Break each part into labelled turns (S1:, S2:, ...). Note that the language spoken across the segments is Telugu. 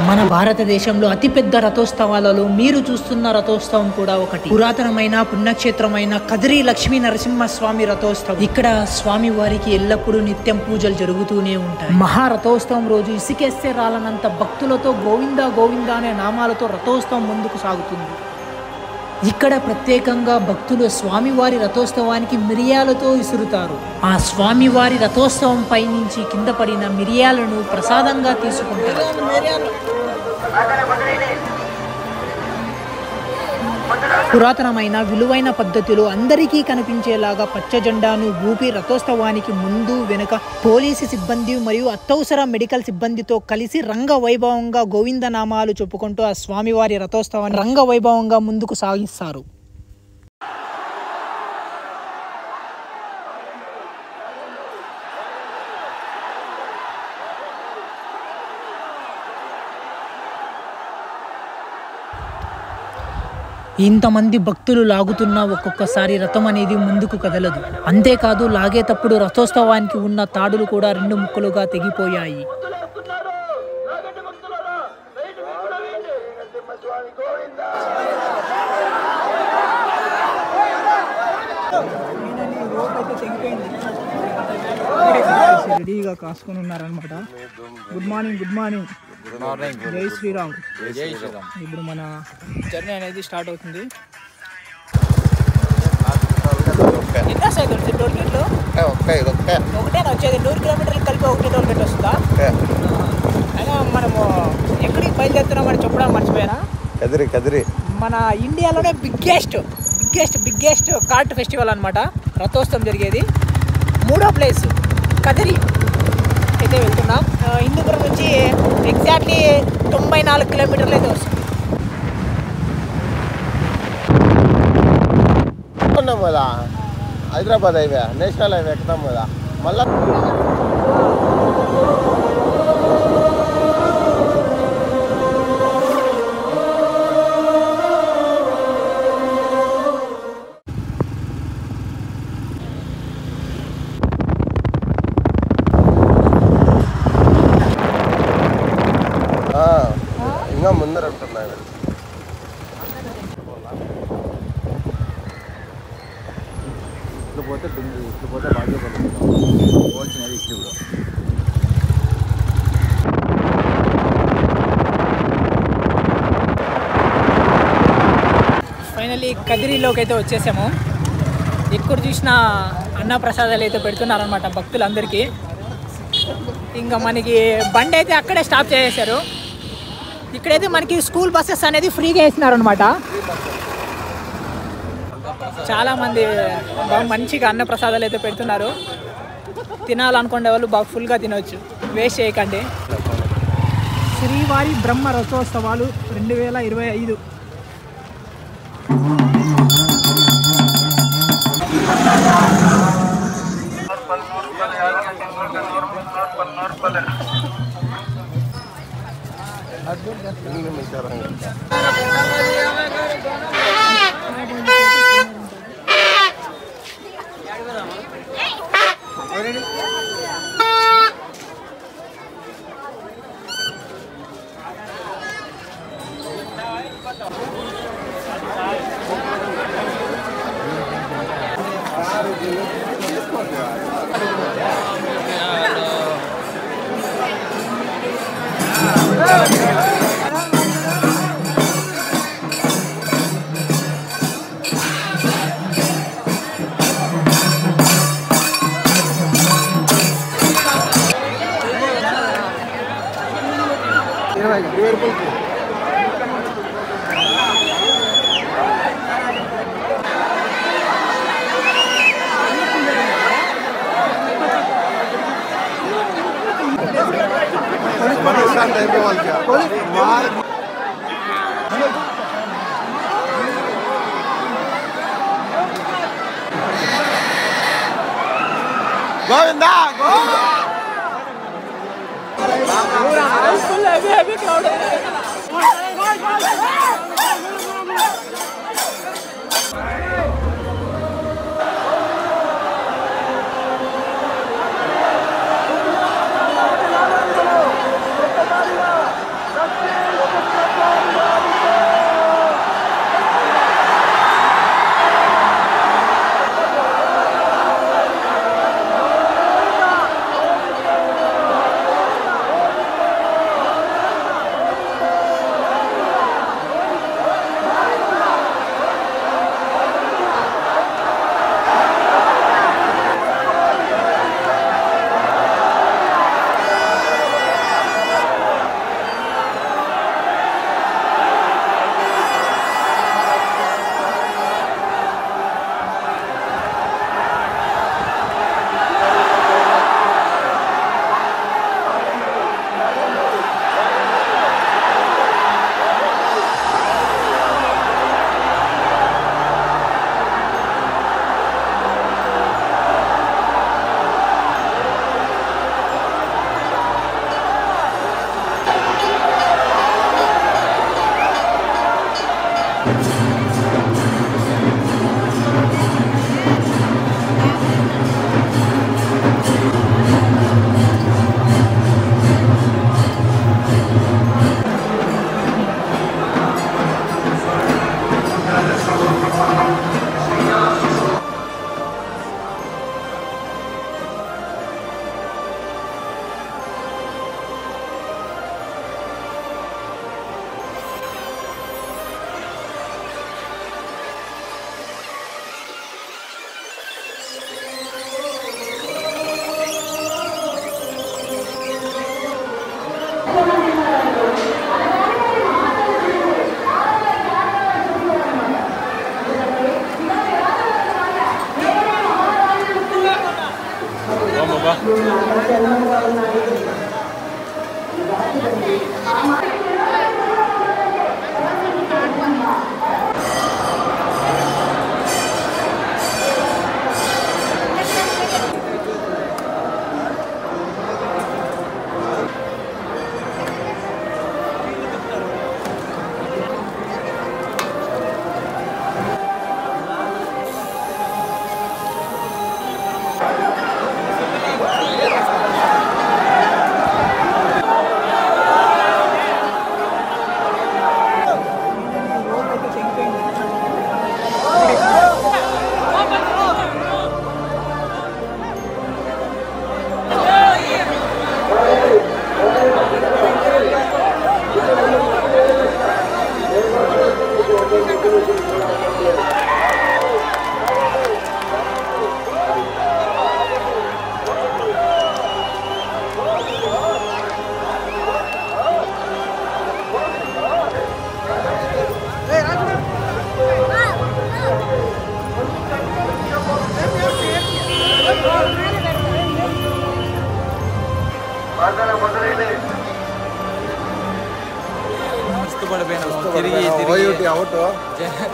S1: మన భారతదేశంలో అతిపెద్ద రథోత్సవాలలో మీరు చూస్తున్న రథోత్సవం కూడా ఒకటి. పురాతనమైన పుణ్యక్షేత్రమైన కదిరి లక్ష్మీ నరసింహస్వామి రథోత్సవం. ఇక్కడ స్వామి వారికి ఎల్లప్పుడూ నిత్యం పూజలు జరుగుతూనే ఉంటాయి. మహారథోత్సవం రోజు ఇసుకేస్తే రాలనంత భక్తులతో గోవింద గోవింద అనే నామాలతో రథోత్సవం ముందుకు సాగుతుంది. ఇక్కడ ప్రత్యేకంగా భక్తులు స్వామివారి రథోత్సవానికి మిరియాలతో విసురుతారు. ఆ స్వామివారి రథోత్సవం పై నుంచి కింద పడిన మిరియాలను ప్రసాదంగా తీసుకుంటారు. పురాతనమైన విలువైన పద్ధతిలో అందరికీ కనిపించేలాగా పచ్చ జెండాను ఊపి రథోత్సవానికి ముందు వెనుక పోలీసు సిబ్బంది మరియు అత్యవసర మెడికల్ సిబ్బందితో కలిసి రంగవైభవంగా గోవిందనామాలు చెప్పుకుంటూ ఆ స్వామివారి రథోత్సవాన్ని రంగవైభవంగా ముందుకు సాగిస్తారు. ఇంతమంది భక్తులు లాగుతున్నా ఒక్కొక్కసారి రథం అనేది ముందుకు కదలదు. అంతేకాదు లాగేటప్పుడు రథోత్సవానికి ఉన్న తాడులు కూడా 2 ముక్కలుగా తెగిపోయాయి. రెడీగా కాసుకొని ఉన్నారనమాట. గుడ్ మార్నింగ్, గుడ్ మార్నింగ్, జై శ్రీరామ్. ఇప్పుడు మన జర్నీ అనేది స్టార్ట్ అవుతుంది. టోల్గేట్లు ఒకటేనా వచ్చేది? 100 కిలోమీటర్లు కలిపి ఒకటే టోల్గేట్ వస్తుందా? అయినా మనము ఎక్కడికి బయలుదేరుతున్నామని చెప్పడం మర్చిపోయానా? కదిరి మన ఇండియాలోనే బిగ్గెస్ట్ కార్ట్ ఫెస్టివల్ అనమాట. రథోత్సవం జరిగేది 3వ ప్లేస్ కదిరి అయితే వెళ్తున్నాం. హిందూపురం నుంచి ఎగ్జాక్ట్లీ 94 కిలోమీటర్లు అయితే వస్తుంది.
S2: కదా హైదరాబాద్ హైవే, నేషనల్ హైవే ఎక్కుతాం కదా మళ్ళా. ఇంకా ముందర ఉంటున్నాయి. ఇట్లు పోతే భాగ్యపడుతుంది పోల్చినది ఇట్లు కూడా.
S1: ఫైనల్లీ కదిరిలోకి అయితే వచ్చేసాము. ఎక్కడ చూసినా అన్నప్రసాదాలు అయితే పెడుతున్నారనమాట భక్తులందరికీ. ఇంకా మనకి బండి అయితే అక్కడే స్టాప్ చేసేసారు. ఇక్కడైతే మనకి స్కూల్ బస్సెస్ అనేది ఫ్రీగా వేసినారు అనమాట. చాలామంది బాగా మంచిగా అన్నప్రసాదాలు అయితే పెడుతున్నారు. తినాలనుకునే వాళ్ళు బాగా ఫుల్గా తినవచ్చు, వేస్ట్ చేయకండి. శ్రీవారి బ్రహ్మ రథోత్సవాలు 2025. గోవిందా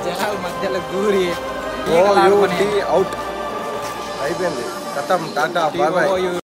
S3: జనాల మధ్యలో దూరి
S2: అవుట్ అయిపోయింది. Tata bye bye.